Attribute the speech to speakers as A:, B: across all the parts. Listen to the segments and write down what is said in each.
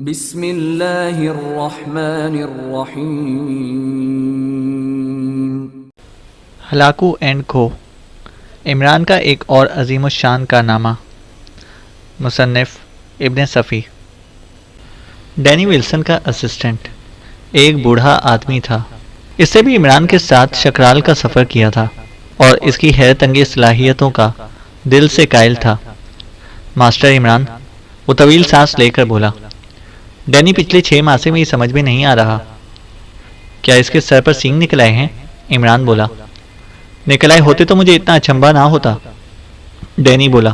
A: بسم اللہ الرحمن الرحیم۔
B: ہلاکو اینڈ کو، عمران کا ایک اور عظیم الشان کارنامہ۔ مصنف ابن صفی۔ ڈینی ولسن کا اسسٹنٹ ایک بوڑھا آدمی تھا۔ اس سے بھی عمران کے ساتھ شکرال کا سفر کیا تھا اور اس کی حیرت انگیز صلاحیتوں کا دل سے قائل تھا۔ ماسٹر عمران، وہ طویل سانس لے کر بولا، ڈینی پچھلے 6 ماہ سے مجھے سمجھ میں نہیں آ رہا۔ کیا اس کے سر پر سینگ نکل آئے ہیں؟ عمران بولا۔ نکل آئے ہوتے تو مجھے اتنا اچنبھا نہ ہوتا، ڈینی بولا۔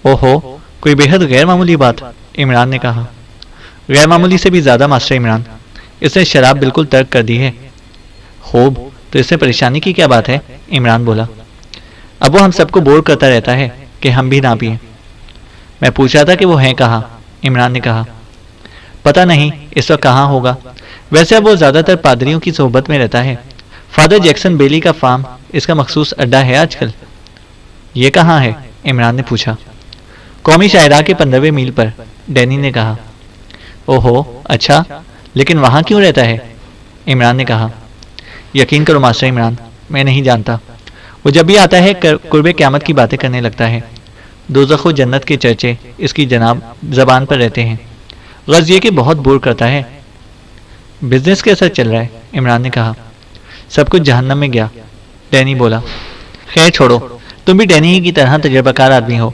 B: اوہو، کوئی بےحد غیر معمولی بات، عمران نے کہا۔ غیر معمولی سے بھی زیادہ ماسٹر عمران، اس نے شراب بالکل ترک کر دی ہے۔ خوب، تو اس سے پریشانی کی کیا بات ہے؟ عمران بولا۔ اب وہ ہم سب کو بور کرتا رہتا ہے کہ ہم بھی نہ پئیں۔ میں پوچھ رہا تھا کہ وہ ہیں کہاں؟ عمران نے کہا۔ پتہ نہیں اس وقت کہاں ہوگا، ویسے اب وہ زیادہ تر پادریوں کی صحبت میں رہتا ہے۔ فادر جیکسن بیلی کا فارم اس کا مخصوص اڈا ہے آج کل۔ یہ کہاں ہے؟ عمران نے پوچھا۔ قومی شاہراہ کے 15ویں میل پر، ڈینی نے کہا۔ اوہو، اچھا، لیکن وہاں کیوں رہتا ہے؟ عمران نے کہا۔ یقین کرو ماسٹر عمران، میں نہیں جانتا۔ وہ جب بھی آتا ہے قرب قیامت کی باتیں کرنے لگتا ہے۔ دوزخ و جنت کے چرچے اس کی جناب زبان پر رہتے ہیں۔ غرض یہ کہ بہت بور کرتا ہے۔ بزنس کیسا چل رہا ہے؟ عمران نے کہا۔ سب کچھ جہنم میں گیا، ڈینی بولا۔ خیر چھوڑو، تم بھی ڈینی ہی کی طرح تجربہ کار آدمی ہو۔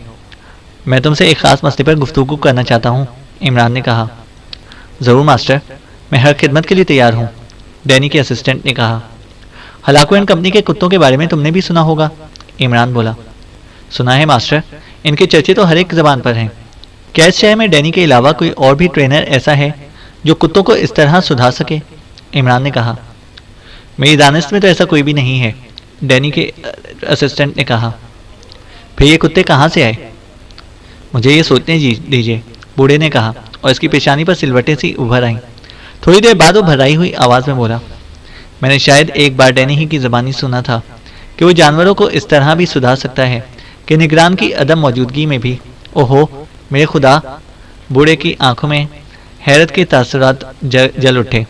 B: میں تم سے ایک خاص مسئلے پر گفتگو کرنا چاہتا ہوں، عمران نے کہا۔ ضرور ماسٹر، میں ہر خدمت کے لیے تیار ہوں، ڈینی کے اسسٹنٹ نے کہا۔ ہلاکو اینڈ کمپنی کے کتوں کے بارے میں تم نے بھی سنا ہوگا، عمران بولا۔ سنا ہے ماسٹر، ان کے چرچے تو ہر ایک زبان پر ہیں۔ کیا اس شہر میں ڈینی کے علاوہ کوئی اور بھی ٹرینر ایسا ہے جو کتوں کو اس طرح سدھار سکے؟ عمران نے کہا۔ میری دانست میں تو ایسا کوئی بھی نہیں ہے، ڈینی کے اسسٹنٹ نے کہا۔ پھر یہ کتے کہاں سے آئے؟ مجھے یہ سوچنے دیجیے، بوڑھے نے کہا، اور اس کی پیشانی پر سلوٹیں سی ابھر آئیں۔ تھوڑی دیر بعد وہ بھرائی ہوئی آواز میں بولا، میں نے شاید ایک بار ڈینی ہی کی زبانی سنا تھا کہ وہ جانوروں کو اس طرح بھی سدھار سکتا ہے کہ نگران کی عدم موجودگی میں بھی۔ اوہو میرے خدا، بوڑھے کی آنکھوں میں حیرت کے تاثرات جل اٹھے۔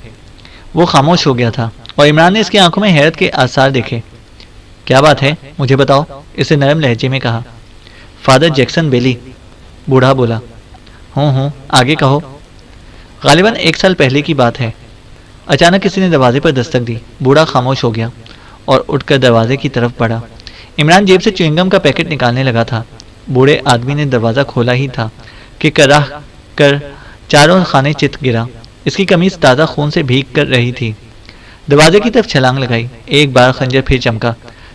B: وہ خاموش ہو گیا تھا اور عمران نے اس کی آنکھوں میں حیرت کے آثار دیکھے۔ کیا بات ہے مجھے بتاؤ، اسے نرم لہجے میں کہا۔ فادر جیکسن بیلی، بوڑھا بولا۔ ہوں آگے کہو۔ غالباً 1 سال پہلے کی بات ہے۔ اچانک کسی نے دروازے پر دستک دی۔ بوڑھا خاموش ہو گیا اور اٹھ کر دروازے کی طرف بڑھا۔ عمران جیب سے چوئنگم کا پیکٹ نکالنے لگا تھا۔ بوڑھے آدمی نے دروازہ کھولا ہی تھا کہ کراہ کر چاروں خانے چت گرا۔ اس کی قمیض تازہ خون سے بھیگ کر رہی تھی۔ دروازے کی طرف چھلانگ لگائی، ایک بار خنجر پھر چمکا،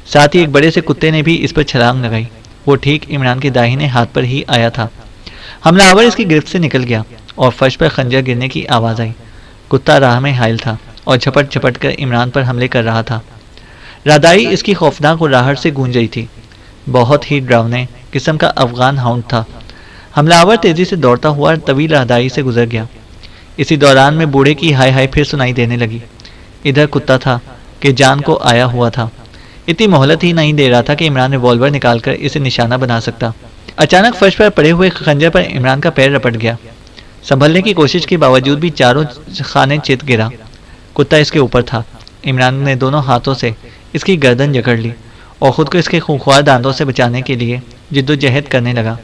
B: ساتھ ہی ایک بڑے سے کتے نے بھی اس پر چھلانگ لگائی۔ وہ ٹھیک عمران کے داہنے ہاتھ پر ہی آیا تھا۔ حملہ آور اس کی گرفت سے نکل گیا اور فرش پر خنجر گرنے کی آواز آئی۔ کتا راہ میں حائل تھا اور جھپٹ جھپٹ کر عمران پر حملے کر رہا تھا۔ رادائی اس کی خوفناک راہٹ سے گونج رہی تھی۔ بہت ہی ڈراونے قسم کا افغان ہاؤنڈ تھا۔ حملہ آور تیزی سے دوڑتا ہوا طویل راہداری سے گزر گیا۔ اسی دوران میں بوڑھے کی ہائے ہائے پھر سنائی دینے لگی۔ ادھر کتا تھا کہ جان کو آیا ہوا تھا۔ اتنی مہلت ہی نہیں دے رہا تھا کہ عمران ریوالور نکال کر اسے نشانہ بنا سکتا۔ اچانک فرش پر پڑے ہوئے خنجر پر عمران کا پیر رپٹ گیا۔ سنبھلنے کی کوشش کے باوجود بھی چاروں خانے چت گرا۔ کتا اس کے اوپر تھا۔ عمران نے دونوں ہاتھوں سے اس کی گردن جکڑ لی اور خود کو اس کے خونخوار دانتوں سے بچانے کے لیے جدوجہد کرنے لگا۔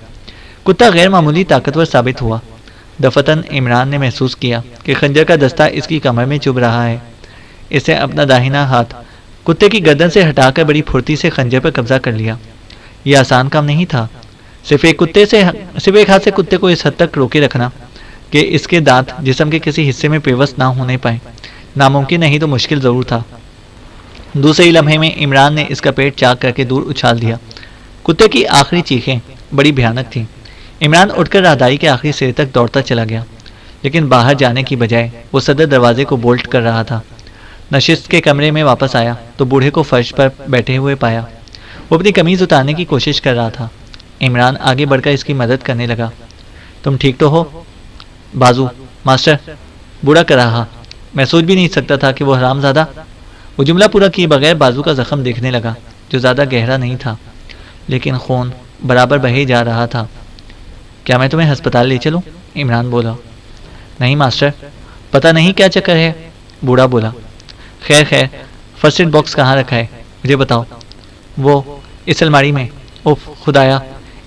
B: کتا غیر معمولی طاقتور ثابت ہوا۔ دفتن عمران نے محسوس کیا کہ خنجر کا دستہ اس کی کمر میں چبھ رہا ہے۔ اسے اپنا داہنا ہاتھ کتے کی گردن سے ہٹا کر بڑی پھرتی سے خنجر پر قبضہ کر لیا۔ یہ آسان کام نہیں تھا، صرف ایک ہاتھ سے کتے کو اس حد تک روکے رکھنا کہ اس کے دانت جسم کے کسی حصے میں پیوست نہ ہونے پائے۔ ناممکن نہیں تو مشکل ضرور تھا۔ دوسرے لمحے میں عمران نے اس کا پیٹ چاک کر کے دور اچھال دیا۔ کتے کی آخری چیخیں بڑی بھیانک تھیں۔ عمران اٹھ کر راہداری کے آخری سرے تک دوڑتا چلا گیا، لیکن باہر جانے کی بجائے وہ صدر دروازے کو بولٹ کر رہا تھا۔ نشست کے کمرے میں واپس آیا تو بوڑھے کو فرش پر بیٹھے ہوئے پایا۔ وہ اپنی قمیض اتارنے کی کوشش کر رہا تھا۔ عمران آگے بڑھ کر اس کی مدد کرنے لگا۔ تم ٹھیک تو ہو؟ بازو ماسٹر، بوڑھا کر رہا۔ میں سوچ بھی نہیں سکتا تھا کہ وہ حرامزادہ۔ وہ جملہ پورا کیے بغیر بازو کا زخم دیکھنے لگا جو زیادہ گہرا نہیں تھا، لیکن خون برابر بہے جا رہا تھا۔ کیا میں تمہیں ہسپتال لے چلوں؟ عمران بولا۔ نہیں ماسٹر، پتہ نہیں کیا چکر ہے، بوڑھا بولا۔ خیر خیر، فرسٹ ایڈ باکس کہاں رکھا ہے مجھے بتاؤ۔ وہ اس الماری میں۔ اوف خدایا،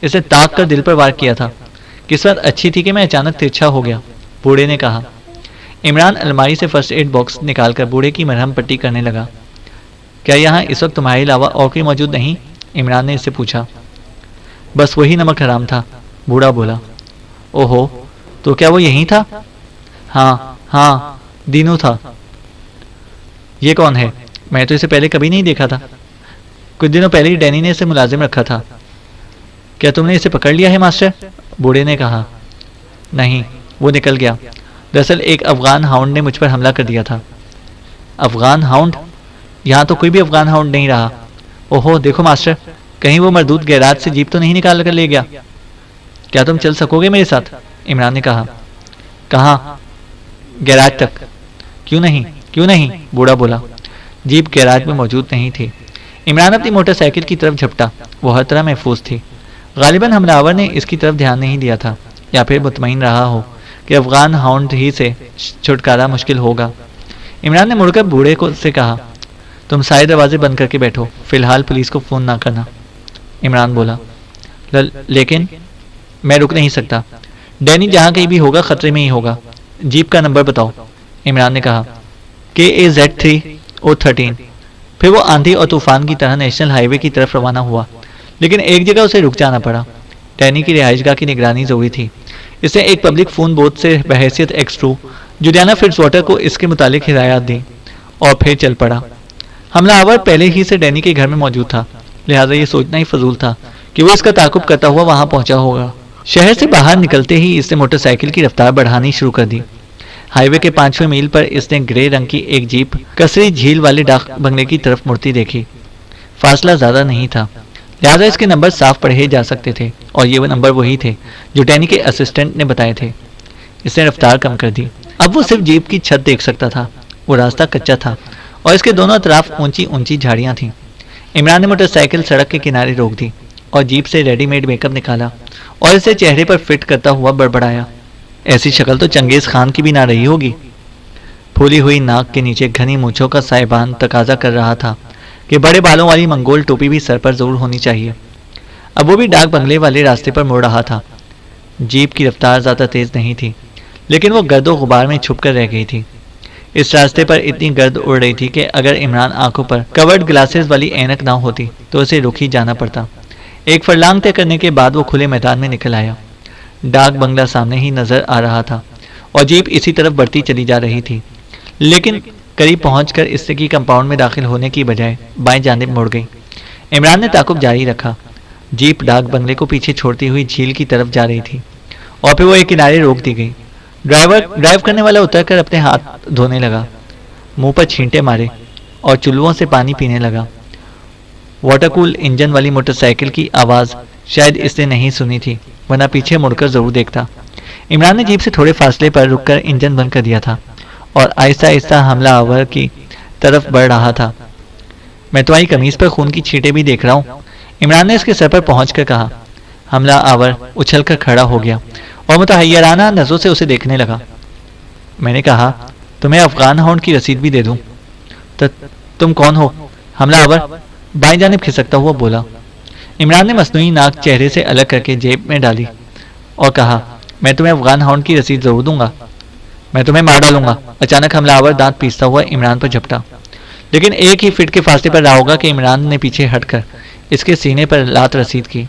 B: اسے تاک کر دل پر وار کیا تھا۔ قسمت اچھی تھی کہ میں اچانک ترچھا ہو گیا، بوڑھے نے کہا۔ عمران الماری سے فرسٹ ایڈ باکس نکال کر بوڑھے کی مرہم پٹی کرنے لگا۔ کیا یہاں اس وقت تمہارے علاوہ اور کوئی موجود نہیں؟ عمران نے اس سے پوچھا۔ بس وہی نمک حرام تھا، بوڑھا بولا۔ اوہو، تو کیا وہ یہیں تھا؟ ہاں دینو تھا۔ یہ کون ہے؟ میں تو اسے پہلے کبھی نہیں دیکھا تھا۔ کچھ دنوں پہلے ہی ڈینی نے اسے ملازم رکھا تھا۔ کیا تم نے اسے پکڑ لیا ہے ماسٹر؟ بوڑھے نے کہا۔ نہیں، وہ نکل گیا۔ دراصل ایک افغان ہاؤنڈ نے مجھ پر حملہ کر دیا تھا۔ افغان ہاؤنڈ؟ یہاں تو کوئی بھی افغان ہاؤنڈ نہیں رہا۔ اوہو دیکھو ماسٹر، کہیں وہ مردود گیراج سے جیپ تو نہیں نکال کر لے گیا؟ کیا تم چل سکو گے میرے ساتھ؟ عمران نے کہا۔ کہاں؟ گیراج تک۔ کیوں نہیں، بوڑھا بولا۔ جیپ گیراج میں موجود نہیں تھی۔ عمران اپنی موٹر سائیکل کی طرف جھپٹا، وہ ہر طرح محفوظ تھی۔ غالباً حملہ آور نے اس کی طرف دھیان نہیں دیا تھا، یا پھر مطمئن رہا ہو کہ افغان ہاؤنڈ ہی سے چھٹکارا مشکل ہوگا۔ عمران نے مڑ کر بوڑھے کو سے کہا، تم سارے دروازے بند کر کے بیٹھو، فی الحال پولیس کو فون نہ کرنا۔ عمران بولا، لیکن میں رک نہیں سکتا۔ ڈینی جہاں کہیں بھی ہوگا خطرے میں ہی ہوگا۔ جیپ کا نمبر بتاؤ، عمران نے کہا۔ KAZ3O13۔ پھر وہ آندھی اور طوفان کی طرح نیشنل ہائی وے کی طرف روانہ ہوا، لیکن ایک جگہ اسے رک جانا پڑا۔ ڈینی کی رہائش گاہ کی نگرانی ضروری تھی۔ اس نے ایک پبلک فون بوتھ سے بحیثیت ایکس2 جولیانا فٹز واٹر کو اس کے متعلق ہدایات دی اور پھر چل پڑا۔ حملہ آور پہلے ہی سے ڈینی کے گھر میں موجود تھا، لہٰذا یہ سوچنا ہی فضول تھا کہ وہ اس کا تعاقب کرتا ہوا وہاں پہنچا ہوگا۔ شہر سے باہر نکلتے ہی اس نے موٹر سائیکل کی رفتار بڑھانی شروع کر دی۔ ہائی وے کے 5ویں میل پر اس نے گرے رنگ کی ایک جیپ کسری جھیل والے ڈاک بنگلے کی طرف مڑتی دیکھی۔ فاصلہ زیادہ نہیں تھا، لہٰذا اس کے نمبر صاف پڑھے جا سکتے تھے، اور یہ وہ نمبر وہی تھے جو ڈینی کے اسسٹنٹ نے بتائے تھے۔ اس نے رفتار کم کر دی۔ اب وہ صرف جیپ کی چھت دیکھ سکتا تھا۔ وہ راستہ کچا تھا اور اس کے دونوں اطراف اونچی اونچی جھاڑیاں تھیں۔ عمران نے موٹر سائیکل سڑک کے کنارے روک دی اور جیپ سے ریڈی میڈ میک اپ نکالا اور اسے چہرے پر فٹ کرتا ہوا بڑبڑایا، ایسی شکل تو چنگیز خان کی بھی نہ رہی ہوگی۔ پھولی ہوئی ناک کے نیچے گھنی مونچھوں کا سائبان تقاضا کر رہا تھا کہ بڑے بالوں والی منگول ٹوپی بھی سر پر ضرور ہونی چاہیے۔ اب وہ بھی ڈاک بنگلے والے راستے پر مڑ رہا تھا۔ جیپ کی رفتار زیادہ تیز نہیں تھی، لیکن وہ گرد و غبار میں چھپ کر رہ گئی تھی۔ اس راستے پر اتنی گرد اڑ رہی تھی کہ اگر عمران آنکھوں پر کورڈ گلاسز والی اینک نہ ہوتی تو اسے رک ہی جانا پڑتا۔ ایک فرلانگ طے کرنے کے بعد وہ کھلے میدان میں نکل آیا۔ ڈاک بنگلہ سامنے ہی نظر آ رہا تھا اور جیپ اسی طرف بڑھتی چلی جا رہی تھی، لیکن قریب پہنچ کر اس کی کمپاؤنڈ میں داخل ہونے کی بجائے بائیں جانب مڑ گئی۔ عمران نے تعاقب جاری رکھا۔ جیپ ڈاک بنگلے کو پیچھے چھوڑتی ہوئی جھیل کی طرف جا رہی تھی اور پھر وہ ایک کنارے روک دی گئی۔ ڈرائیو کرنے والا اتر کر اپنے ہاتھ دھونے لگا، منہ پر چھینٹے مارے اور چلووں سے پانی پینے لگا۔ واٹر کول انجن والی موٹر سائیکل کی آواز شاید اس نے نہیں سنی تھی، ورنہ پیچھے مڑ کر ضرور دیکھتا۔ عمران نے جیپ سے تھوڑے فاصلے پر رک کر انجن بند کر دیا تھا اور آہستہ آہستہ حملہ آور کی طرف بڑھ رہا تھا۔ میں تمہاری قمیض پر خون کی چھینٹیں بھی دیکھ رہا ہوں، عمران نے اس کے سر پر پہنچ کر کہا۔ حملہ آور اچھل کر کھڑا ہو گیا اور متحیرانہ نظروں سے اسے دیکھنے لگا۔ میں نے کہا، تمہیں افغان ہاؤنڈ کی رسید بھی دے دوں؟ تم کون ہو؟ حملہ آور بائیں جانب کھسکتا ہوا بولا۔ عمران نے مصنوعی ناک چہرے سے الگ کر کے جیب میں ڈالی اور کہا، میں تمہیں افغان ہاؤنڈ کی رسید ضرور دوں گا، میں تمہیں مار ڈالوں گا۔ اچانک حملہ آور دانت پیستا ہوا عمران پر جھپٹا، لیکن ایک ہی فٹ کے فاصلے پر رہا ہوگا کہ عمران نے پیچھے ہٹ کر اس کے سینے پر لات رسید کی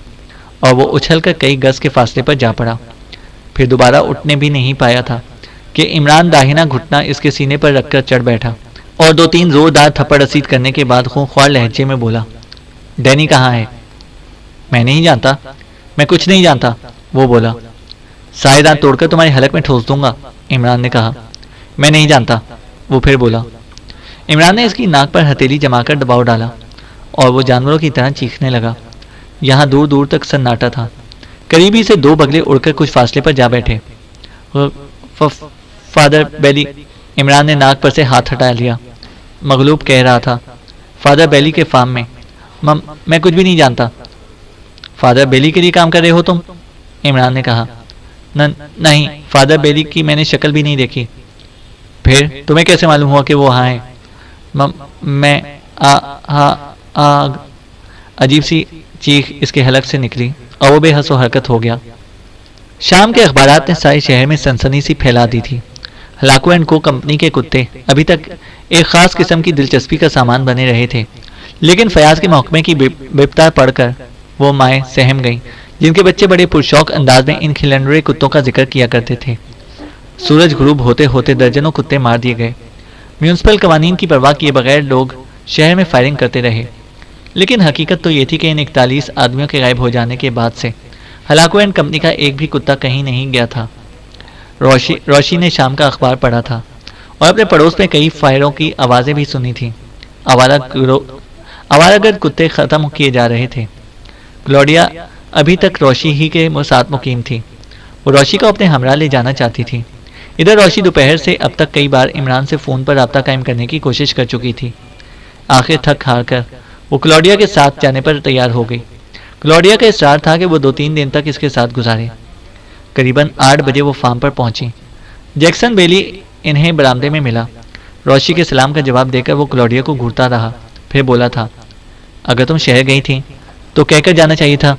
B: اور وہ اچھل کر کئی گز کے فاصلے پر جا پڑا۔ پھر دوبارہ اٹھنے بھی نہیں پایا تھا کہ عمران داہنا گھٹنا اس کے سینے پر رکھ کر چڑھ بیٹھا اور 2-3 زوردار تھپڑ رسید کرنے کے بعد خونخوار لہجے میں بولا، ڈینی کہاں ہے؟ میں نہیں جانتا، میں کچھ نہیں جانتا، وہ بولا۔ سارے دانت توڑ کر تمہارے حلق میں ٹھوس دوں گا، عمران نے کہا۔ میں نہیں جانتا، وہ پھر بولا۔ عمران نے اس کی ناک پر ہتھیلی جما کر دباؤ ڈالا اور وہ جانوروں کی طرح چیخنے لگا۔ یہاں دور دور تک سناٹا تھا۔ قریبی سے 2 بگلے اڑ کر کچھ فاصلے پر جا بیٹھے۔ فادر بیلی، عمران نے ناک پر سے ہاتھ ہٹا لیا، مغلوب کہہ رہا تھا۔ فادر بیلی کے فارم میں؟ میں کچھ بھی نہیں جانتا۔ فادر بیلی کے لیے کام کر رہے ہو تم؟ عمران نے کہا۔ نہیں، فادر بیلی کی میں نے شکل بھی نہیں دیکھی۔ پھر تمہیں کیسے معلوم ہوا کہ وہ وہاں ہیں؟ میں عجیب سی چیخ اس کے حلق سے نکلی اور وہ بے حس و حرکت ہو گیا۔ شام کے اخبارات نے سارے شہر میں سنسنی سی پھیلا دی تھی۔ ہلاکو اینڈ کو کمپنی کے کتے ابھی تک ایک خاص قسم کی دلچسپی کا سامان بنے رہے تھے، لیکن فیاض کے محکمے کی بپتا پڑھ کر وہ مائیں سہم گئیں جن کے بچے بڑے پرشوق انداز میں ان کھلنڈرے کتوں کا ذکر کیا کرتے تھے۔ سورج غروب ہوتے ہوتے درجنوں کتے مار دیے گئے۔ میونسپل قوانین کی پرواہ کیے بغیر لوگ شہر میں فائرنگ کرتے رہے، لیکن حقیقت تو یہ تھی کہ ان 41 آدمیوں کے غائب ہو جانے کے بعد سے ہلاکو اینڈ کمپنی کا ایک بھی کتا کہیں نہیں گیا تھا۔ روشی نے شام کا اخبار پڑھا تھا اور اپنے پڑوس میں کئی فائروں کی آوازیں بھی سنی تھیں۔ آوارہ گرد کتے ختم کیے جا رہے تھے۔ کلوڈیا ابھی تک روشی ہی کے ساتھ مقیم تھی۔ وہ روشی کو اپنے ہمراہ لے جانا چاہتی تھی۔ ادھر روشی دوپہر سے اب تک کئی بار عمران سے فون پر رابطہ قائم کرنے کی کوشش کر چکی تھی۔ آخر تھک ہار کر وہ کلوڈیا کے ساتھ جانے پر تیار ہو گئی۔ کلوڈیا کا اصرار تھا کہ وہ 2-3 دن تک اس کے ساتھ گزارے۔ قریباً 8 بجے وہ فارم پر پہنچی۔ جیکسن بیلی انہیں برآمدے میں ملا۔ روشی کے سلام کا جواب دے کر وہ کلوڈیا کو گھورتا رہا، پھر بولا تھا، اگر تم شہر گئی تھی تو کہہ کر جانا چاہیے تھا۔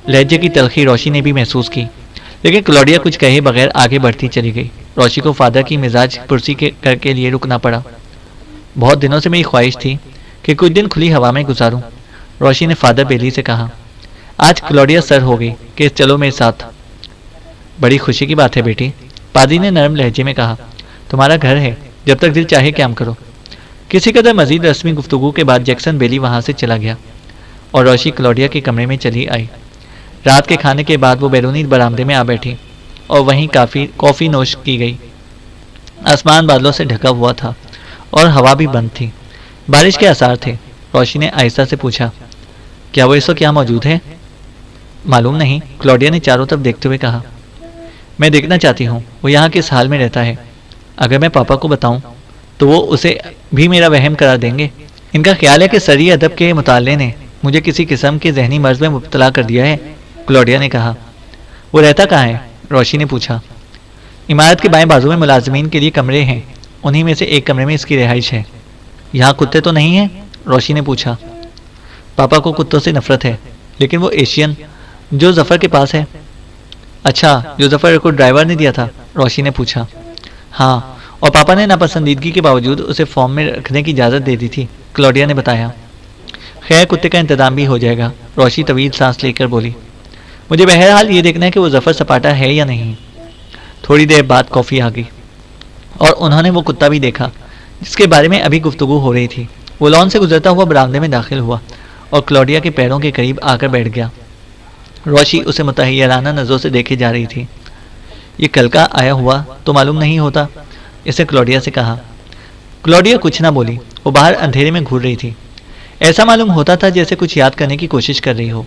B: لہجے کی تلخی روشی نے بھی محسوس کی، لیکن کلوڈیا کچھ کہے بغیر آگے بڑھتی چلی گئی۔ روشی کو فادر کی مزاج پرسی کے لیے رکنا پڑا۔ بہت دنوں سے میری خواہش تھی کہ کچھ دن کھلی ہوا میں گزاروں، روشی نے فادر بیلی سے کہا۔ آج کلوڈیا سر ہو گئی کہ چلو میرے ساتھ۔ بڑی خوشی کی بات ہے بیٹی، پادری نے نرم لہجے میں کہا، تمہارا گھر ہے، جب تک دل چاہے قیام کرو۔ کسی قدر مزید رسمی گفتگو کے بعد جیکسن بیلی وہاں سے چلا گیا اور روشی کلوڈیا کے کمرے میں چلی آئی۔ رات کے کھانے کے بعد وہ بیرونی برآمدے میں آ بیٹھی اور وہیں کافی نوش کی گئی۔ آسمان بادلوں سے ڈھکا ہوا تھا اور ہوا بھی بند تھی، بارش کے آثار تھے۔ روشی نے آہستہ سے پوچھا، کیا وہ اس وقت یہاں موجود ہے؟ معلوم نہیں، کلوڈیا نے چاروں طرف دیکھتے ہوئے کہا۔ میں دیکھنا چاہتی ہوں وہ یہاں کس حال میں رہتا ہے۔ اگر میں پاپا کو بتاؤں تو وہ اسے بھی میرا وہم قرار دیں گے۔ ان کا خیال ہے کہ سری ادب کے مطالعے نے مجھے کسی قسم کے ذہنی مرض میں مبتلا کر دیا ہے، کلوڈیا نے کہا۔ وہ رہتا کہاں ہے؟ روشی نے پوچھا۔ عمارت کے بائیں بازو میں ملازمین کے لیے کمرے ہیں، انہی میں سے ایک کمرے میں اس کی رہائش ہے۔ یہاں کتے تو نہیں ہیں؟ روشی نے پوچھا۔ پاپا کو کتوں سے نفرت ہے، لیکن وہ ایشین جو ظفر کے پاس ہے۔ اچھا، جو ظفر کو ڈرائیور نے دیا تھا؟ روشی نے پوچھا۔ ہاں، اور پاپا نے ناپسندیدگی کے باوجود اسے فارم میں رکھنے کی اجازت دے دی تھی، کلوڈیا نے بتایا۔ خیر، کتے کا انتظام بھی ہو جائے گا، روشی طویل سانس لے کر بولی۔ مجھے بہرحال یہ دیکھنا ہے کہ وہ ظفر سپاٹا ہے یا نہیں۔ تھوڑی دیر بعد کافی آ گئی اور انہوں نے وہ کتا بھی دیکھا جس کے بارے میں ابھی گفتگو ہو رہی تھی۔ وہ لان سے گزرتا ہوا برآمدے میں داخل ہوا اور کلوڈیا کے پیروں کے قریب آ کر بیٹھ گیا۔ روشی اسے متحیرانہ نظروں سے دیکھے جا رہی تھی۔ یہ کل کا آیا ہوا تو معلوم نہیں ہوتا، اسے کلوڈیا سے کہا۔ کلوڈیا کچھ نہ بولی، وہ باہر اندھیرے میں گھور رہی تھی۔ ایسا معلوم ہوتا تھا جیسے کچھ یاد کرنے کی کوشش کر رہی ہو۔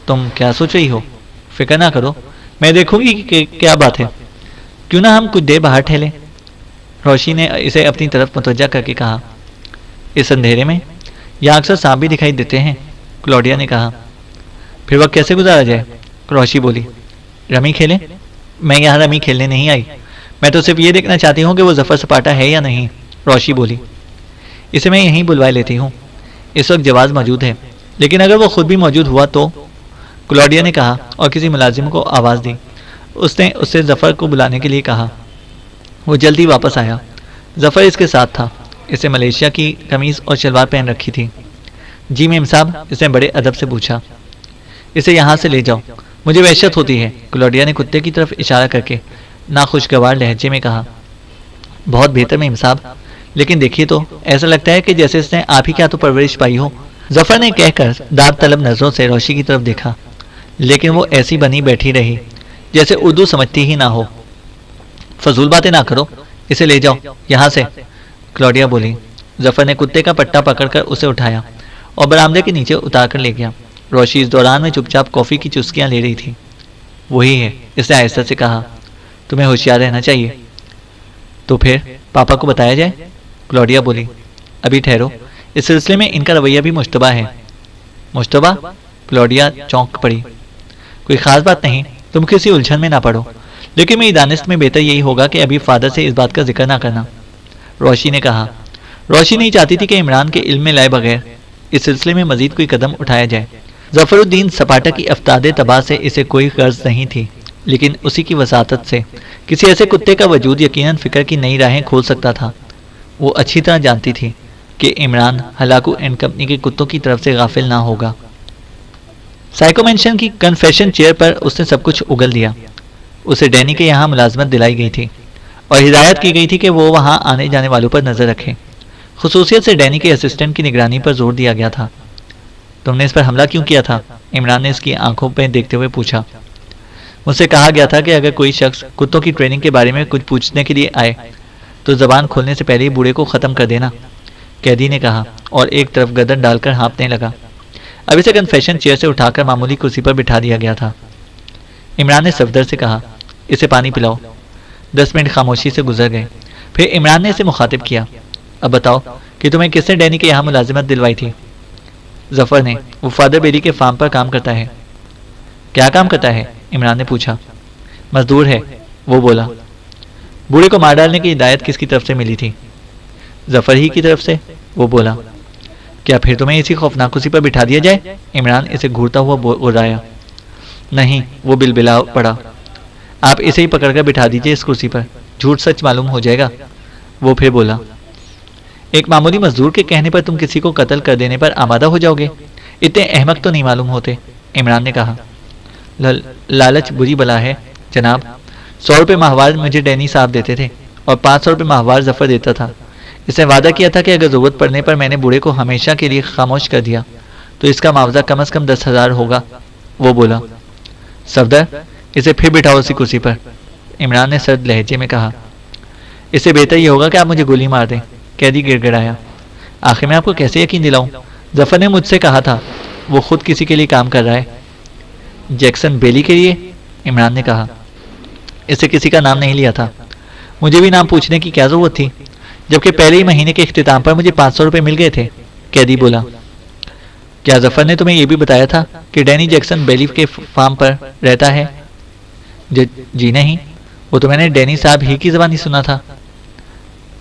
B: تم کیا سوچ رہی ہو؟ فکر نہ کرو، میں دیکھوں گی کہ کیا بات ہے۔ کیوں نہ ہم کچھ دیر باہر ٹھہلیں؟ روشی نے اسے اپنی طرف متوجہ کر کے کہا۔ اس اندھیرے میں یہاں اکثر سانپ بھی دکھائی دیتے ہیں، کلوڈیا نے کہا۔ پھر وقت کیسے گزارا جائے؟ روشی بولی۔ رمی کھیلیں؟ میں یہاں رمی کھیلنے نہیں آئی، میں تو صرف یہ دیکھنا چاہتی ہوں کہ وہ ظفر سپاٹا ہے یا نہیں، روشی بولی۔ اسے میں یہیں بلوائے لیتی ہوں، اس وقت جواز موجود ہے، لیکن اگر وہ خود بھی موجود ہوا تو، کلوڈیا نے کہا اور کسی ملازم کو آواز دی۔ اس نے اس سے ظفر کو بلانے کے لیے کہا۔ وہ جلدی واپس آیا۔ ظفر اس کے ساتھ تھا، اسے ملیشیا کی قمیض اور شلوار پہن رکھی تھی۔ جی میم صاحب، اس نے بڑے ادب سے پوچھا۔ اسے یہاں سے لے جاؤ، مجھے وحشت ہوتی ہے، کلوڈیا نے کتے کی طرف اشارہ کر کے ناخوشگوار لہجے میں کہا۔ بہت بہتر میم صاحب، لیکن دیکھیے تو ایسا لگتا ہے کہ جیسے اس نے آپ ہی کیا تو پرورش پائی ہو، ظفر نے کہہ کر داد طلب نظروں سے روشی کی طرف دیکھا، لیکن وہ ایسی بنی بیٹھی رہی جیسے اردو سمجھتی ہی نہ ہو۔ فضول باتیں نہ کرو، اسے لے جاؤ یہاں سے، کلوڈیا بولی۔ ظفر نے کتے کا پٹا پکڑ کر اسے اٹھایا اور برآمدے کے نیچے اتار کر لے گیا۔ روشی اس دوران میں چپ چاپ کافی کی چسکیاں لے رہی تھی۔ وہی ہے، اس نے آہستہ سے کہا، تمہیں ہوشیار رہنا چاہیے۔ تو پھر پاپا کو بتایا جائے؟ کلوڈیا بولی۔ ابھی ٹھہرو، اس سلسلے میں ان کا رویہ بھی مشتبہ ہے۔ مشتبہ؟ کلوڈیا چونک پڑی۔ کوئی خاص بات نہیں، تم کسی الجھن میں نہ پڑو، لیکن میری دانست میں بہتر یہی ہوگا کہ ابھی فادر سے اس بات کا ذکر نہ کرنا، روشی نے کہا۔ روشی نہیں چاہتی تھی کہ عمران کے علم میں لائے بغیر اس سلسلے میں مزید کوئی قدم اٹھایا جائے۔ ظفر الدین سپاٹا کی افتاد تباہ سے اسے کوئی غرض نہیں تھی، لیکن اسی کی وساطت سے کسی ایسے کتے کا وجود یقیناً فکر کی نئی راہیں کھول سکتا تھا۔ وہ اچھی طرح جانتی تھی کہ عمران ہلاکو اینڈ کمپنی کے کتوں کی طرف سے غافل نہ ہوگا۔ سائیکو مینشن کی کنفیشن چیئر پر اس نے سب کچھ اگل دیا۔ اسے ڈینی کے یہاں ملازمت دلائی گئی تھی اور ہدایت کی گئی تھی کہ وہ وہاں آنے جانے والوں پر نظر رکھے۔ خصوصیت سے ڈینی کے اسسٹنٹ کی نگرانی پر زور دیا گیا تھا۔ تم نے اس پر حملہ کیوں کیا تھا؟ عمران نے اس کی آنکھوں پہ دیکھتے ہوئے پوچھا۔ مجھ سے کہا گیا تھا کہ اگر کوئی شخص کتوں کی ٹریننگ کے بارے میں کچھ پوچھنے کے لیے آئے تو زبان کھولنے سے پہلے ہی بوڑھے کو ختم کر دینا، قیدی نے کہا اور ایک طرف گردن ڈال کر ہانپنے لگا۔ اب اسے کنفیشن چیئر سے اٹھا کر معمولی کرسی پر بٹھا دیا گیا تھا۔ عمران نے صفدر سے کہا، اسے پانی پلاؤ۔ 10 منٹ خاموشی سے گزر گئے، پھر عمران نے اسے مخاطب کیا، اب بتاؤ کہ تمہیں کس نے ڈینی کے یہاں ملازمت دلوائی تھی؟ ظفر نے، وہ فادر بیری کے فارم پر کام کرتا ہے۔ کیا کام کرتا ہے؟ عمران نے پوچھا۔ مزدور ہے، وہ بولا۔ بوڑھے کو مار ڈالنے کی ہدایت کس کی طرف سے ملی تھی؟ ظفر ہی کی طرف سے، وہ بولا۔ کیا پھر تمہیں اسی خوفناک کرسی پر بٹھا دیا جائے؟ عمران اسے گھورتا ہوا گرایا۔ نہیں، وہ بلبلا پڑا۔ آپ اسے ہی پکڑ کر بٹھا دیجئے اس کرسی پر، جھوٹ سچ معلوم ہو جائے گا، وہ پھر بولا۔ ایک معمولی مزدور کے کہنے پر تم کسی کو قتل کر دینے پر آمادہ ہو جاؤ گے؟ اتنے احمق تو نہیں معلوم ہوتے، عمران نے کہا۔ لالچ بری بلا ہے جناب۔ 100 روپے ماہوار مجھے ڈینی صاحب دیتے تھے اور 500 روپے ماہوار ظفر دیتا تھا۔ اس نے وعدہ کیا تھا کہ اگر ضرورت پڑنے پر میں نے بوڑھے کو ہمیشہ کے لیے خاموش کر دیا تو اس کا معاوضہ کم از کم 10,000 ہوگا، وہ بولا۔ صفدر، اسے پھر بٹھاؤ اسی کرسی پر، عمران نے سرد لہجے میں کہا۔ اس سے بہتر یہ ہوگا کہ آپ مجھے گولی مار دیں، قیدی گڑ گڑایا۔ آخر میں آپ کو کیسے یقین دلاؤں؟ ظفر نے مجھ سے کہا تھا وہ خود کسی کے لیے کام کر رہا ہے۔ جیکسن بیلی کے لیے؟ عمران نے کہا۔ اس سے کسی کا نام نہیں لیا تھا، مجھے بھی نام پوچھنے کی کیا ضرورت تھی، جبکہ پہلے ہی مہینے کے اختتام پر مجھے 500 روپے مل گئے تھے، قیدی بولا۔ کیا ظفر نے تمہیں یہ بھی بتایا تھا کہ ڈینی جیکسن بیلی کے فارم پر رہتا ہے؟ جی نہیں، وہ تو میں نے ڈینی صاحب ہی کی زبانی سنا تھا۔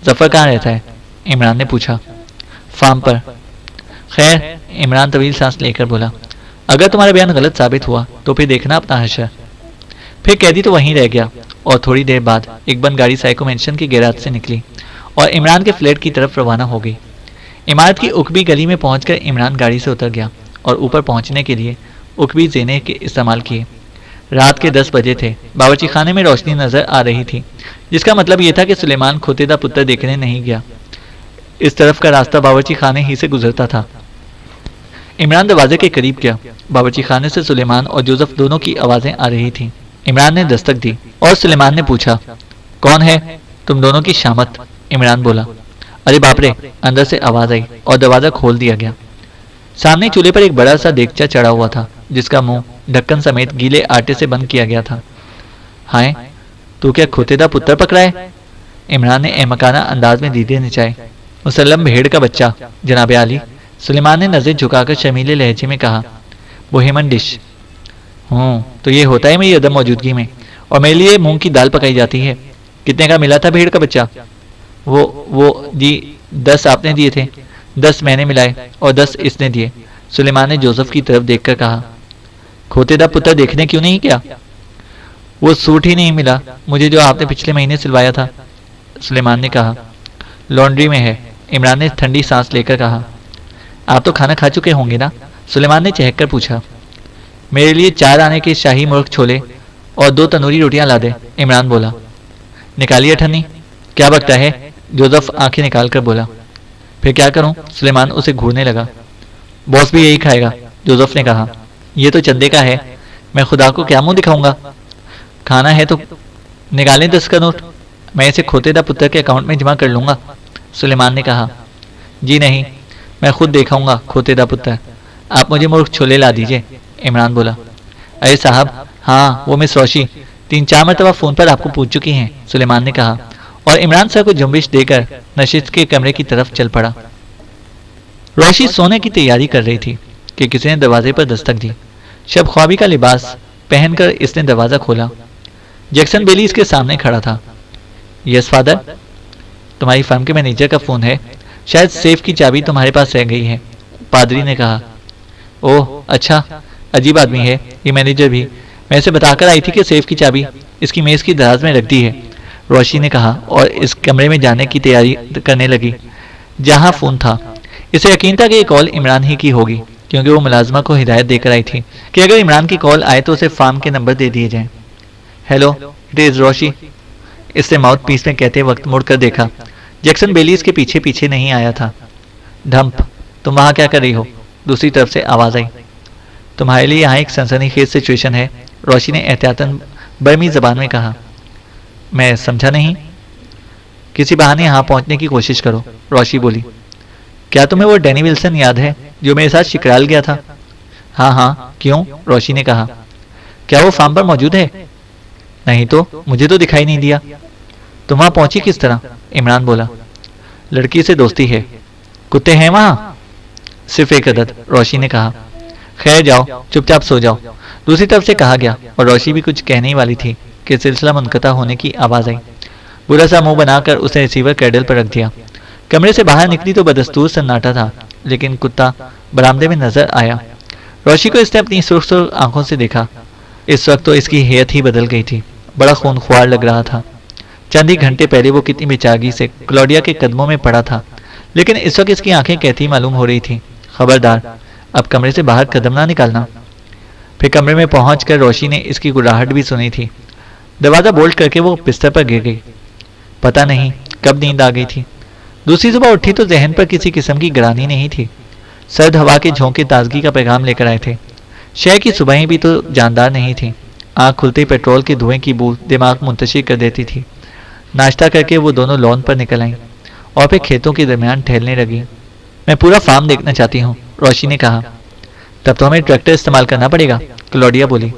B: ظفر کہاں رہتا ہے؟ عمران نے پوچھا۔ فارم پر۔ خیر، عمران طویل سانس لے کر بولا، اگر تمہارا بیان غلط ثابت ہوا تو پھر دیکھنا اپنا حشر۔ پھر قیدی تو وہیں رہ گیا اور تھوڑی دیر بعد ایک بند گاڑی سائیکو مینشن کی گیراج سے نکلی اور عمران کے فلیٹ کی طرف روانہ ہو گئی۔ عمارت کی اکبی گلی میں پہنچ کر عمران گاڑی سے اتر گیا اور اوپر پہنچنے کے لیے اکبی زینے کے استعمال کیے۔ رات کے 10 بجے تھے۔ باورچی خانے میں روشنی نظر آ رہی تھی، جس کا مطلب یہ تھا کہ سلیمان کھوتیدہ پتر دیکھنے نہیں گیا۔ اس طرف کا راستہ باورچی خانے ہی سے گزرتا تھا۔ عمران دروازے کے قریب گیا۔ باورچی خانے سے سلیمان اور جوزف دونوں کی آوازیں آ رہی تھیں۔ عمران نے دستک دی اور سلیمان نے پوچھا، کون ہے؟ تم دونوں کی شامت، عمران بولا۔ ارے باپ رے، اندر سے آواز آئی اور دروازہ کھول دیا گیا۔ سامنے چولہے پر ایک بڑا سا دیگچا چڑھا ہوا تھا، جس کا منہ ڈھکن سمیت گیلے آٹے سے بند کیا گیا تھا۔ ہائے، تو کیا کھوتیدہ پتر پکڑا ہے؟ عمران نے احمقانہ انداز میں دیدے نچائے۔ مسلم بھیڑ کا بچہ، جناب عالی، سلیمان نے نظر جھکا کر شمیلے لہجے میں کہا۔ بوہیمن ڈش؟ تو یہ ہوتا ہے میری عدم موجودگی میں، اور میرے لیے مونگ کی دال پکائی جاتی ہے۔ کتنے کا ملا تھا بھیڑ کا بچہ؟ وہ جی 10 آپ نے دیے تھے، 10 میں نے ملائے اور 10 اس نے دیے، سلیمان نے جوزف کی طرف دیکھ کر کہا۔ کھوتیدہ پتر دیکھنے کیوں نہیں کیا؟ وہ سوٹ ہی نہیں ملا مجھے جو آپ نے پچھلے مہینے سلوایا تھا، سلیمان نے کہا۔ لانڈری میں ہے، عمران نے ٹھنڈی سانس لے کر کہا۔ آپ تو کھانا کھا چکے ہوں گے نا؟ سلیمان نے چہک کر پوچھا۔ میرے لیے 4 آنے کے شاہی مرغ چھولے اور 2 تندوری روٹیاں لا دے، عمران بولا۔ نکالیے اٹھنی، کیا بکتا ہے؟ جوزف آنکھیں نکال کر بولا۔ پھر کیا کروں؟ سلیمان اسے گھورنے لگا۔ باس بھی یہی کھائے گا، جوزف نے کہا۔ یہ تو چندے کا ہے، میں خدا کو کیا منہ دکھاؤں گا؟ کھانا ہے تو نکالیں 10 کا نوٹ، میں اسے کھوتیدہ پتر کے اکاؤنٹ میں جمع کر لوں گا، سلیمان نے کہا۔ جی نہیں، میں خود دیکھاؤں گا کھوتیدہ پتر، آپ مجھے مرغ چھولے لا دیجئے، عمران بولا۔ ارے صاحب، ہاں وہ مس روشی 3-4 مرتبہ فون پر آپ کو پوچھ چکی ہیں، سلیمان نے کہا، اور عمران سر کو جنبش دے کر نشست کے کمرے کی طرف چل پڑا۔ روشی سونے کی تیاری کر رہی تھی کہ کسی نے دروازے پر دستک دی۔ شب خوابی کا لباس پہن کر اس نے دروازہ کھولا۔ جیکسن بیلی اس کے سامنے کھڑا تھا۔ یس فادر، تمہاری فرم کے مینیجر کا فون ہے، شاید سیف کی چابی تمہارے پاس رہ گئی ہے، پادری نے کہا۔ اوہ اچھا، عجیب آدمی ہے یہ مینیجر بھی، میں اسے بتا کر آئی تھی کہ سیف کی چابی اس کی میز کی دراز میں رکھ دی ہے، روشی نے کہا اور اس کمرے میں جانے کی تیاری کرنے لگی جہاں فون تھا۔ اسے یقین تھا کہ یہ کال عمران ہی کی ہوگی، کیونکہ وہ ملازمہ کو ہدایت دے کر آئی تھی کہ اگر عمران کی کال آئے تو اسے فارم کے نمبر دے دیے جائیں۔ ہیلو، اٹ از روشی، اس نے ماؤتھ پیس میں کہتے وقت مڑ کر دیکھا۔ جیکسن بیلی اس کے پیچھے پیچھے نہیں آیا تھا۔ ڈھمپ، تم وہاں کیا کر رہی ہو؟ دوسری طرف سے آواز آئی۔ تمہارے لیے یہاں ایک سنسنی خیز سچویشن ہے، روشی نے احتیاطاً برمی زبان میں کہا۔ میں سمجھا نہیں۔ کسی بہانے یہاں پہنچنے کی کوشش کرو، روشی بولی۔ کیا تمہیں وہ ڈینی ولسن یاد ہے جو میرے ساتھ شکرال گیا تھا؟ ہاں ہاں، کیوں؟ روشی نے کہا۔ کیا وہ فارم پر موجود ہے؟ نہیں تو، مجھے تو دکھائی نہیں دیا۔ تم وہاں پہنچی کس طرح؟ عمران بولا۔ لڑکی سے دوستی ہے۔ کتے ہیں وہاں؟ صرف ایک عدد، روشی نے کہا۔ خیر جاؤ، چپ چاپ سو جاؤ، دوسری طرف سے کہا گیا، اور روشی بھی کچھ کہنے ہی والی تھی کہ سلسلہ منقطع ہونے کی آواز آئی۔ برا سا منہ بنا کر اسے ریسیور کیڈل پر رکھ دیا۔ کمرے سے باہر نکلی تو بدستور سناٹا تھا، لیکن کتا برآمدے میں نظر آیا۔ روشی کو اس نے اپنی سرخ سرخ آنکھوں سے دیکھا۔ اس وقت تو اس کی ہیئت ہی بدل گئی تھی، بڑا خون خوار لگ رہا تھا۔ چند ہی گھنٹے پہلے وہ کتنی بے چاگی سے کلوڈیا کے قدموں میں پڑا تھا، لیکن اس وقت اس کی آنکھیں کہتی معلوم ہو رہی تھیں، خبردار، اب کمرے سے باہر قدم نہ نکالنا۔ پھر کمرے میں پہنچ کر روشی نے اس کی گڑاہٹ بھی سنی تھی۔ دروازہ بولٹ کر کے وہ بستر پر گر گئی۔ پتہ نہیں کب نیند آ گئی تھی۔ دوسری صبح اٹھی تو ذہن پر کسی قسم کی گرانی نہیں تھی۔ سرد ہوا کے جھونکے تازگی کا پیغام لے کر آئے تھے۔ شہر کی صبحیں بھی تو جاندار نہیں تھیں۔ آنکھ کھلتے پیٹرول کے دھوئیں کی بو دماغ منتشر کر دیتی تھی۔ ناشتہ کر کے وہ دونوں لان پر نکل آئیں اور پھر کھیتوں کے درمیان ٹہلنے لگی۔ میں پورا فارم دیکھنا چاہتی ہوں، روشی نے کہا۔ تب تو ہمیں ٹریکٹر استعمال کرنا پڑے گا، کلوڈیا بولی۔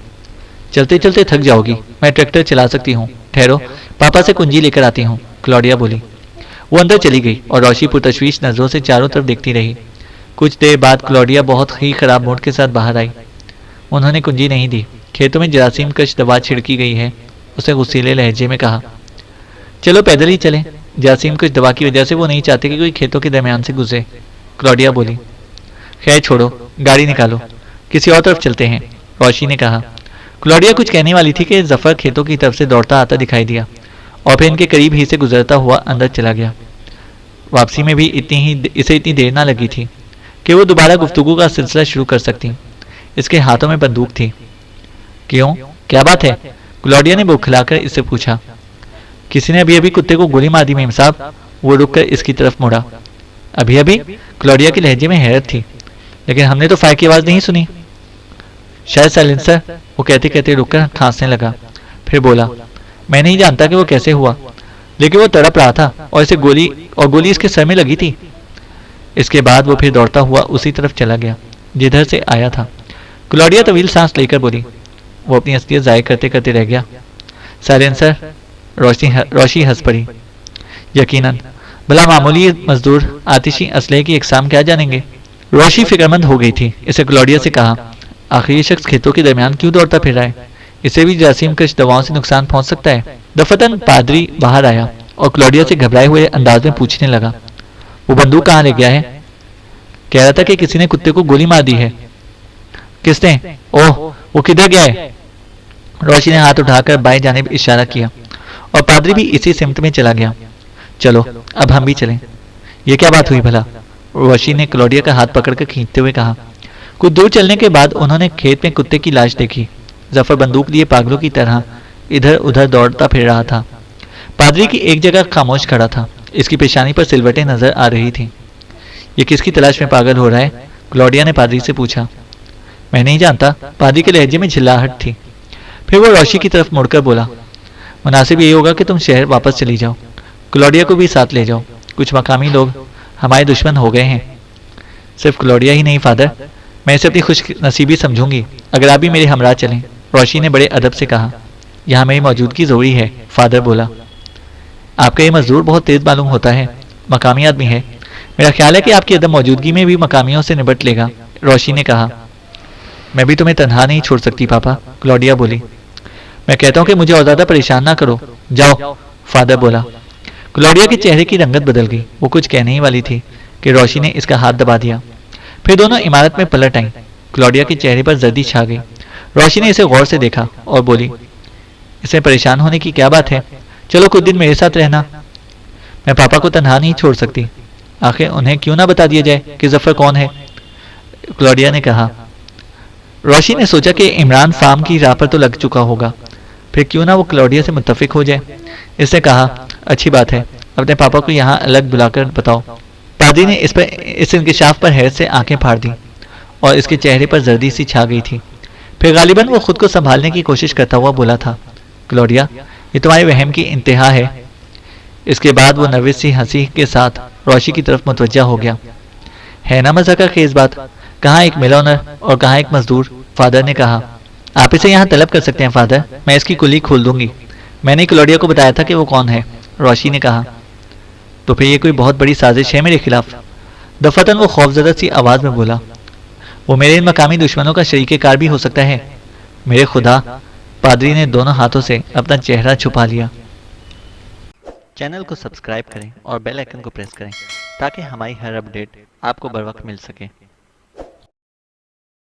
B: چلتے چلتے تھک جاؤ گی، میں ٹریکٹر چلا سکتی ہوں، ٹھہرو، پاپا سے کنجی لے کر آتی ہوں، کلوڈیا بولی۔ وہ اندر چلی گئی اور روشی پرتشویش نظروں سے چاروں طرف دیکھتی رہی۔ کچھ دیر بعد کلوڈیا بہت ہی خراب موڈ کے ساتھ باہر آئی۔ انہوں نے کنجی نہیں دی۔ کھیتوں میں جراثیم کش دوا چھڑکی گئی ہے، اسے غصیلے لہجے میں کہا۔ چلو پیدل ہی چلیں، جراثیم کش دوا کی وجہ سے وہ نہیں چاہتے کہ کوئی کھیتوں کے درمیان سے گزرے، کلوڈیا بولی۔ خیر چھوڑو، گاڑی نکالو، کسی اور طرف چلتے ہیں، روشی نے کہا۔ کلوڈیا کچھ کہنے والی تھی کہ ظفر کھیتوں کی طرف سے دوڑتا آتا دکھائی دیا اور پھر ان کے قریب ہی سے گزرتا ہوا اندر چلا گیا۔ واپسی میں بھی اسے اتنی دیر نہ لگی تھی کہ وہ دوبارہ گفتگو کا سلسلہ شروع کر سکتی۔ اس کے ہاتھوں میں بندوق تھی۔ کیوں، کیا بات ہے؟ کلوڈیا نے بوکھلا کر اس سے پوچھا۔ کسی نے ابھی ابھی کتے کو گولی مار دی میم صاحب، وہ رک کر اس کی طرف مڑا۔ ابھی ابھی؟ کلوڈیا کے لہجے میں حیرت تھی۔ لیکن ہم نے تو فائر کی آواز نہیں سنی۔ شاید سائلنسر، وہ کہتے کہتے رک کر کھانسنے لگا، پھر بولا۔ میں نہیں جانتا کہ وہ کیسے ہوا، لیکن وہ تڑپ رہا تھا اور اسے گولی اس کے سر میں لگی تھی۔ اس کے بعد وہ پھر دوڑتا ہوا اسی طرف چلا گیا جدھر سے آیا تھا۔ کلوڈیا طویل سانس لے کر بولی۔ وہ اپنی اصلیت ظاہر کرتے کرتے رہ گیا۔ سائلنسر، روشی ہنس پڑی۔ یقیناً، بلا معمولی مزدور آتشی اسلحے کی اقسام کیا جانیں گے؟ روشی فکرمند ہو گئی تھی۔ اسے کلوڈیا سے کہا، آخر یہ شخص کھیتوں کے درمیان کیوں دوڑتا پھر رہا ہے؟ اسے بھی جراثیم کش دواؤں سے نقصان پہنچ سکتا ہے۔ دفتن پادری باہر آیا اور کلوڈیا سے گھبرائے ہوئے انداز میں پوچھنے لگا، وہ بندوق کہاں لے گیا ہے؟ کہہ رہا تھا کہ کسی نے کتے کو گولی مار دی ہے۔ کس نے؟ اوہ، وہ کدھر گیا ہے؟ روشی نے ہاتھ اٹھا کر بائیں جانب اشارہ کیا اور پادری بھی اسی سمت میں چلا گیا۔ چلو اب ہم بھی چلیں۔ یہ کیا بات ہوئی بھلا؟ روشی نے کلوڈیا کا ہاتھ پکڑ کر کھینچتے ہوئے کہا۔ کچھ دور چلنے کے بعد انہوں نے کھیت میں کتے کی لاش دیکھی۔ ظفر بندوق لیے پاگلوں کی طرح ادھر ادھر دوڑتا پھر رہا تھا۔ پادری کی ایک جگہ خاموش کھڑا تھا، اس کی پیشانی پر سلوٹیں نظر آ رہی تھیں۔ یہ کس کی تلاش میں پاگل ہو رہا ہے؟ کلوڈیا نے پادری سے پوچھا۔ میں نہیں جانتا، پادری کے لہجے میں جھلاہٹ تھی۔ پھر وہ روشی کی طرف مڑ کر بولا، مناسب یہی ہوگا کہ تم شہر واپس چلی جاؤ، کلوڈیا کو بھی ساتھ لے جاؤ، کچھ مقامی لوگ ہمارے دشمن ہو گئے ہیں۔ صرف کلوڈیا ہی نہیں فادر، میں اسے اپنی خوش نصیبی سمجھوں گی اگر آپ بھی میرے ہمراہ چلیں، روشی نے بڑے ادب سے کہا۔ یہاں میری موجودگی ضروری ہے، فادر بولا۔ آپ کا یہ مزدور بہت تیز معلوم ہوتا ہے، مقامی آدمی ہے، میرا خیال ہے کہ آپ کی عدم موجودگی میں بھی مقامیوں سے نبٹ لے گا، روشی نے کہا۔ میں بھی تمہیں تنہا نہیں چھوڑ سکتی پاپا، کلوڈیا بولی۔ میں کہتا ہوں کہ مجھے اور زیادہ پریشان نہ کرو، جاؤ، فادر بولا۔ کلوڈیا کے چہرے کی رنگت بدل گئی، وہ کچھ کہنے ہی والی تھی کہ روشی نے اس کا ہاتھ دبا دیا۔ پھر دونوں عمارت میں پلٹ آئیں۔ کلوڈیا کے چہرے پر زردی چھا گئی۔ روشی نے اسے غور سے دیکھا اور بولی، اس میں پریشان ہونے کی کیا بات ہے؟ چلو کچھ دن میرے ساتھ رہنا۔ میں پاپا کو تنہا نہیں چھوڑ سکتی، آخر انہیں کیوں نہ بتا دیا جائے کہ ظفر کون ہے، کلوڈیا نے کہا۔ روشی نے سوچا کہ عمران فارم کی راہ پر تو لگ چکا ہوگا، پھر کیوں نہ وہ کلوڈیا سے متفق ہو جائے۔ اس نے کہا، اچھی بات ہے، اپنے پاپا کو یہاں الگ بلا کر بتاؤ۔ پادری نے اس انکشاف پر حیرت سے آنکھیں پھاڑ دیں اور اس کے چہرے پر زردی سی چھا گئی تھی۔ پھر غالباً وہ خود کو سنبھالنے کی کوشش کرتا ہوا بولا تھا، کلوڈیا، یہ تمہارے وہم کی انتہا ہے۔ اس کے بعد وہ نروس سی ہنسی کے ساتھ روشی کی طرف متوجہ ہو گیا۔ ہے نا مزہ کا خیز بات، کہاں ایک مل اونر اور کہاں ایک مزدور، فادر نے کہا۔ آپ اسے یہاں طلب کر سکتے ہیں فادر، میں اس کی کلی کھول دوں گی۔ میں نے کلوڈیا کو بتایا تھا کہ وہ کون ہے، روشی نے کہا۔ تو پھر یہ کوئی بہت بڑی سازش ہے میرے خلاف، دفعتاً وہ خوفزدہ سی آواز میں بولا۔ وہ میرے ان مقامی دشمنوں کا شریک کار بھی ہو سکتا ہے۔ میرے خدا، پادری نے دونوں ہاتھوں سے اپنا چہرہ چھپا لیا۔ چینل کو سبسکرائب کریں اور بیل آئیکن کو پریس کریں تاکہ ہماری ہر اپڈیٹ آپ کو بر وقت مل سکے۔